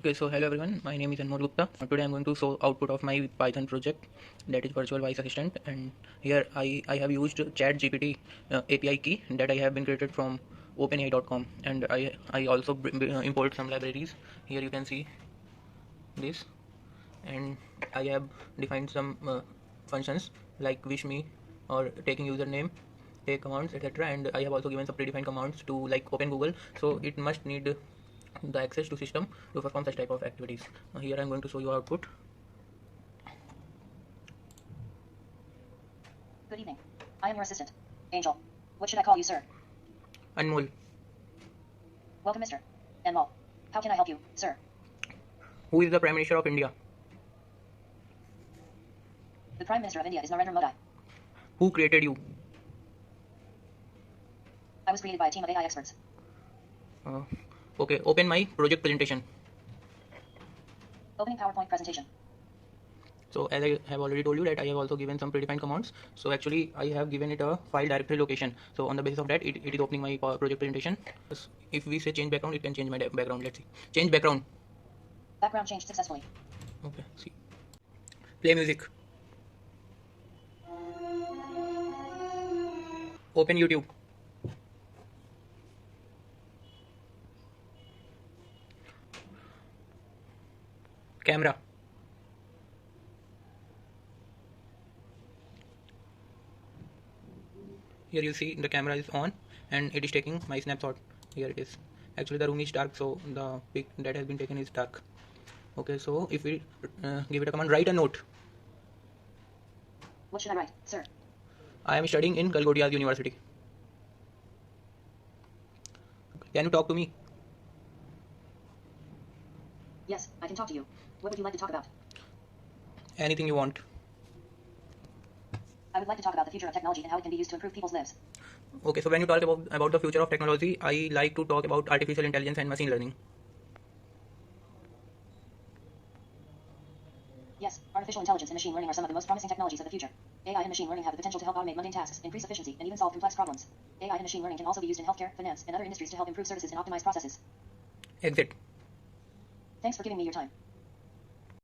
Okay, so hello everyone, my name is Anmol Gupta. Today I'm going to show output of my Python project, that is virtual voice assistant, and here I have used chatgpt API key that I have been created from openai.com, and I also import some libraries. Here you can see this, and I have defined some functions like wish me or taking username, take commands, etc. And I have also given some predefined commands to like open Google, so it must need the access to system to perform such type of activities. Here I'm going to show you output. Good evening. I am your assistant, Angel. What should I call you, sir? Anmol. Welcome, Mr. Anmol. How can I help you, sir? Who is the Prime Minister of India? The Prime Minister of India is Narendra Modi. Who created you? I was created by a team of AI experts. Okay, open my project presentation. Opening PowerPoint presentation. So as I have already told you that I have also given some predefined commands. So actually I have given it a file directory location. So on the basis of that, it is opening my project presentation. If we say change background, it can change my background. Let's see. Change background. Background changed successfully. Okay, see. Play music. Open YouTube. Camera. Here you see the camera is on and it is taking my snapshot. Here it is. Actually the room is dark, so the pic that has been taken is dark. Okay, so if we give it a command, write a note. What should I write, sir? I am studying in Galgodias University. Can you talk to me? Yes, I can talk to you. What would you like to talk about? Anything you want. I would like to talk about the future of technology and how it can be used to improve people's lives. Okay, so when you talk about the future of technology, I like to talk about artificial intelligence and machine learning. Yes, artificial intelligence and machine learning are some of the most promising technologies of the future. AI and machine learning have the potential to help automate mundane tasks, increase efficiency, and even solve complex problems. AI and machine learning can also be used in healthcare, finance, and other industries to help improve services and optimize processes. Exit. Thanks for giving me your time.